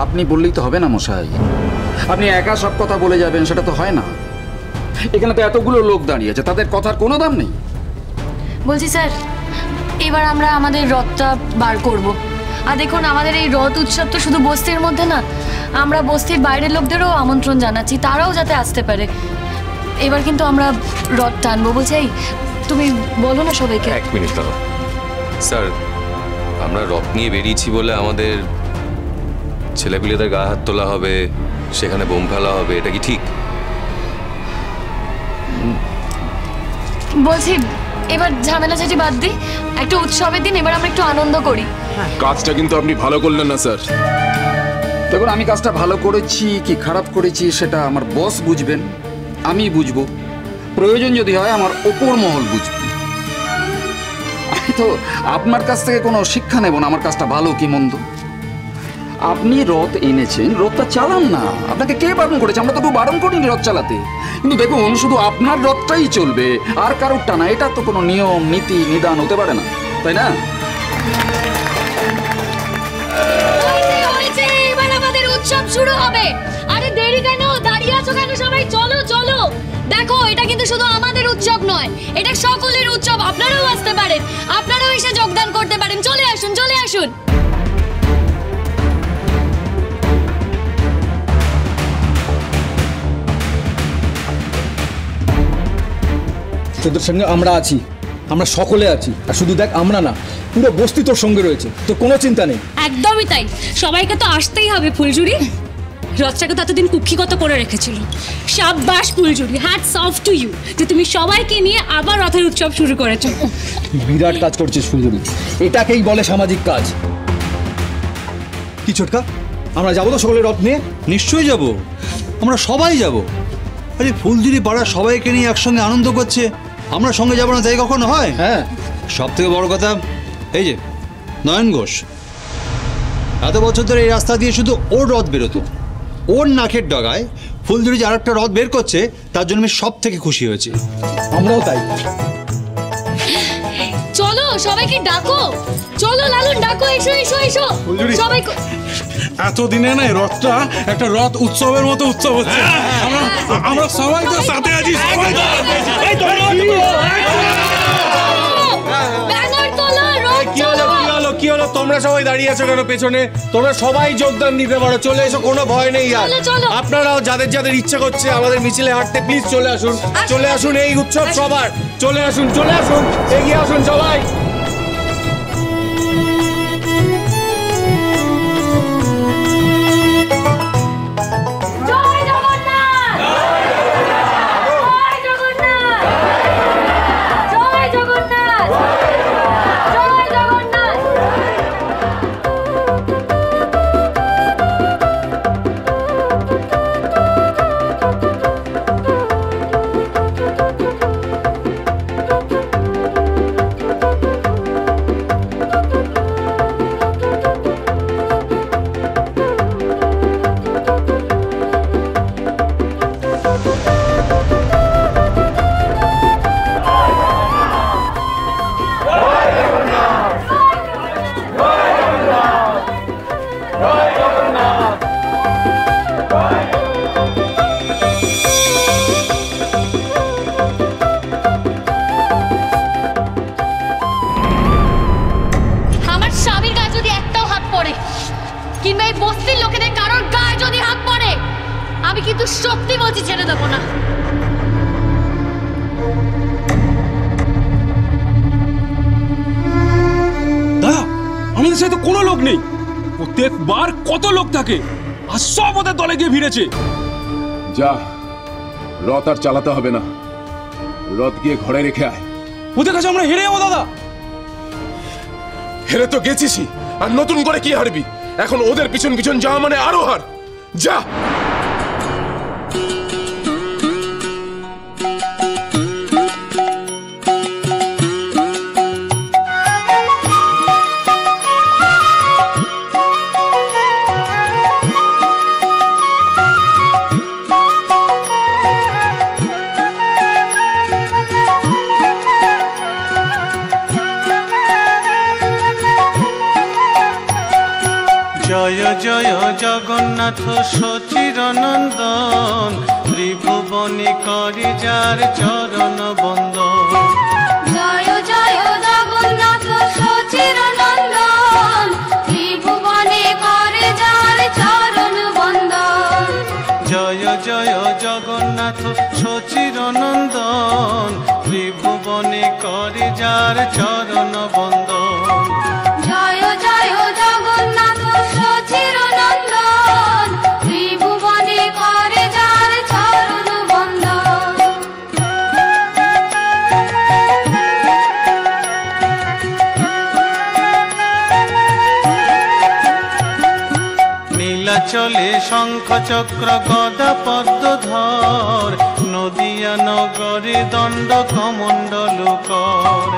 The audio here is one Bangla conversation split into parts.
আপনি বললেই তো হবে না মশাই, আপনি একা সব কথা বলে যাবেন সেটা তো হয় না। এখানে তো এতগুলো লোক দাঁড়িয়ে আছে, তাদের কথার কোনো দাম নেই। বলছি স্যার, এবার আমরা আমাদের রথটা বার করব। আর দেখুন, আমাদের এই রথ উৎসব তো শুধু বস্তির মধ্যে না, আমরা বস্তির বাইরের লোকদেরও আমন্ত্রণ জানাচ্ছি, তারাও যাতে আসতে পারে। এবার কিন্তু আমরা রথ টানবো। বলছি, তুমি বলো না সবাইকে। এক মিনিট দাঁড়াও স্যার, আমরা রথ নিয়ে বেরিয়েছি বলে আমাদের ছেলেপিলেদের গায়ে হাত তোলা হবে, সেখানে বোম ফেলা হবে, এটা কি ঠিক? বলছি এবার ঝামেলাঝাটি বাদ দিই, একটা উৎসবের দিন এবার আমরা একটু আনন্দ করি। কাজটা কিন্তু আপনি ভালো করলেন না স্যার। দেখুন, আমি কাজটা ভালো করেছি কি খারাপ করেছি সেটা আমার বস বুঝবেন, আমি বুঝবো, প্রয়োজন যদি হয় আমার ওপর মহল বুঝবে। আমি তো আপনার কাছ থেকে কোনো শিক্ষা নেব না আমার কাজটা ভালো কি মন্দ। আপনি রথ এনেছেন, রথটা চালান না। আপনাকে কে বারণ করেছে? আমরা তো কেউ বারণ করিনি রথ চালাতে। কিন্তু দেখুন, শুধু আপনার রথটাই চলবে আর কারোরটা না, এটা তো কোনো নিয়ম নীতি নিদান হতে পারে না, তাই না? এবার আমাদের উৎসব শুরু হবে। আরে দেরি কেন? দাঁড়িয়ে আছো কেন সবাই? চলো চলো। দেখো, এটা কিন্তু শুধু আমাদের উৎসব নয়, এটা সকলের উৎসব। আপনারাও আসতে পারেন, আপনারাও এসে যোগদান করতে পারেন। চলে আসুন, চলে আসুন। তোদের সঙ্গে আমরা আছি, আমরা সকলে আছি। আর শুধু দেখ আমরা না, পুরো বস্তি তোর সঙ্গে রয়েছে, তো কোনো চিন্তা নেই। একদমই তাই, সবাইকে তো আসতেই হবে। ফুলঝুরি রথটাকে তো এতদিন কুক্ষিগত করে রেখেছিল। সাব্বাস ফুলঝুরি, হ্যাটস অফ টু ইউ যে তুমি সবাইকে নিয়ে আবার রথের উৎসব শুরু করেছো। বিরাট কাজ করছিস ফুলঝুরি, এটাকেই বলে সামাজিক কাজ। কি ছোটকা, আমরা যাবো তো সকলে রথ নিয়ে? নিশ্চয়ই যাব, আমরা সবাই যাব। আরে ফুলঝুরি পাড়ার সবাইকে নিয়ে একসঙ্গে আনন্দ করছে, আমরা সঙ্গে যাবো না তাই কখনো হয়? হ্যাঁ, সব থেকে বড় কথা এই যে নয়ন ঘোষ এত বছর ধরে এই রাস্তা দিয়ে শুধু ওর রথ বেরোতো, ওর নাকের ডগায় ফুলঝুরি যে আরেকটা রথ বের করছে তার জন্য আমি সব থেকে খুশি হয়েছি। আমরাও তাই। চলো সবাইকে ডাকো, চলো লালন ডাকো, এসো এসো এসো সবাই। এতদিনে না রথটা একটা রথ উৎসবের মতো উৎসব হচ্ছে। আমরা সবাই তো সাথে আছি। কি হলো তোমরা সবাই দাঁড়িয়ে আছো কেন পেছনে? তোমরা সবাই যোগদান দিতে পারো, চলে এসো, কোনো ভয় নেই। আর আপনারাও যাদের যাদের ইচ্ছা করছে আমাদের মিছিলে হাঁটতে, প্লিজ চলে আসুন, চলে আসুন। এই উৎসব সবার, চলে আসুন, চলে আসুন, এগিয়ে আসুন সবাই। সত্যি বলছি, ছেড়ে দেবো না। দাদা, আমাদের সাথে তো কোনো লোক নেই। প্রত্যেকবার কত লোক থাকে, আর সব ওদের দলে গিয়ে ভিড়েছে। যা, রথ আর চালাতে হবে না, রথ গিয়ে ঘরে রেখে আয়। ওদের কাছে আমরা হেরে যাবো দাদা। হেরে তো গেছিসই, আর নতুন করে কি হারবি? এখন ওদের পিছন পিছন যাওয়া মানে আরো হার। যা। জয় জয় জগন্নাথ সচিরনন্দন, ত্রিভুবনে করি যার চরণ বন্দন। জয় জয় জগন্নাথ সচিরনন্দন, ত্রিভুবনে করে যার চরণ বন্দন। জয় জয় জগন্নাথ সচিরনন্দন, ত্রিভুবনে করে যার চরণ বন্দন। জয় জয় জগন্নাথ সচিরনন্দন, ত্রিভুবনে করে যার চরণ বন্দন। নীলাচলে শঙ্খ চক্র গদা পদ্মধর, নদিয়া নগরে দণ্ড কমণ্ডল কর।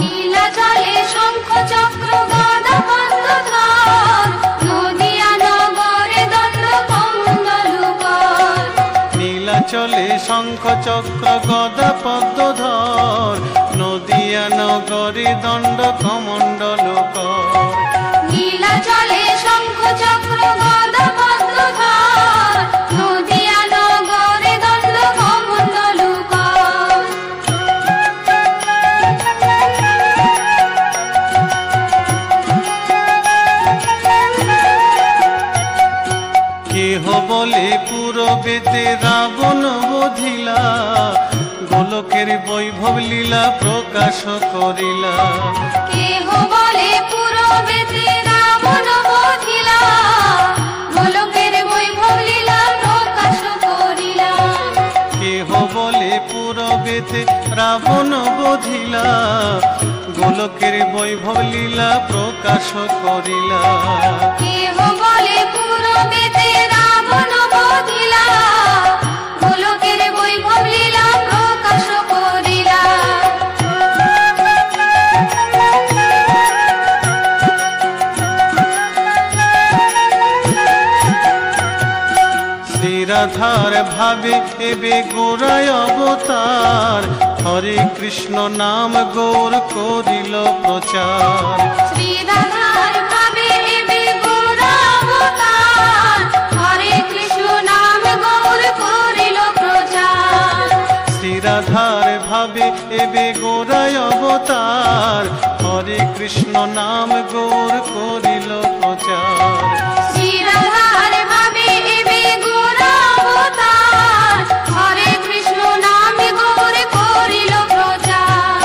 নীলাচলে শঙ্খ চক্র গদা পদ্মধর, নদিয়া নগরে দণ্ড কমণ্ডল কর। নীলাচলে শঙ্খ চক্র গদা পদ্মধর, নদিয়া নগরে দণ্ড কমণ্ডল কর। নীলাচলে শঙ্খ চক্র গদা পদ্মধর, নদিয়া নগরে দণ্ড কমণ্ডল কর। কেহ বলে পুরবেতে রাবণ বধিলা, গোলকের বৈভব লীলা প্রকাশ করিলা। কেহ বলে পুরবেতে রাবণ বধিলা, গোলকের বৈভব লীলা প্রকাশ করিলা। কেহ বলে পুরবেতে রাবণ বধিলা, গোলকের বৈভব লীলা প্রকাশ করিলা। কেহ বলে পুরবেতে রাবণ বধিলা, গোলকের বৈভব লীলা প্রকাশ করিলা। শ্রীরাধার ভাবে এবে গোড়ায় অবতার, হরে কৃষ্ণ নাম গৌর করিল প্রচার। শ্রীরাধার ভাবে এবে গোরা অবতার, হরে কৃষ্ণ নাম গৌর করিল প্রচার। শ্রীরাধার ভাবে এবে গোড়ায় অবতার, হরে কৃষ্ণ নাম গৌর করিল প্রচার। শ্রীরাধার ভাবে এবে গোরা অবতার, হরে কৃষ্ণ নাম গৌর করিল প্রচার।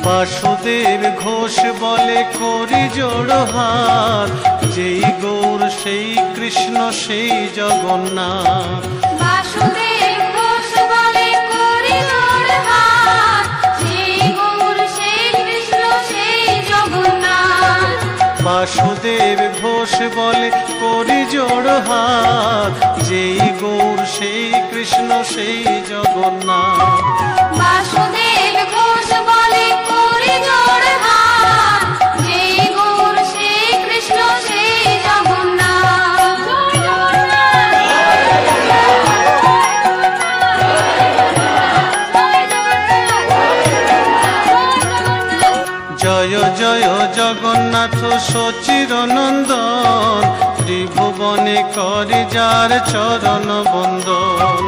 বাসুদেব ঘোষ বলে করি জোড় হাত, যেই গৌর সেই কৃষ্ণ সেই জগন্নাথ। বাসুদেব ঘোষ বলে করি জোড় হাত, সেই গৌর সেই কৃষ্ণ সেই জগন্নাথ। বাসুদেব ঘোষ বলে করি জোড় হাত, যেই গৌর সেই কৃষ্ণ সেই জগন্নাথ। বাসুদেব ঘোষ বলে করি জোড় হাত, সেই গৌর সেই কৃষ্ণ সেই জগন্নাথ। জয় জয় জগন্নাথ সচিরনন্দন, ত্রিভুবনে করে যার চরণ বন্দন।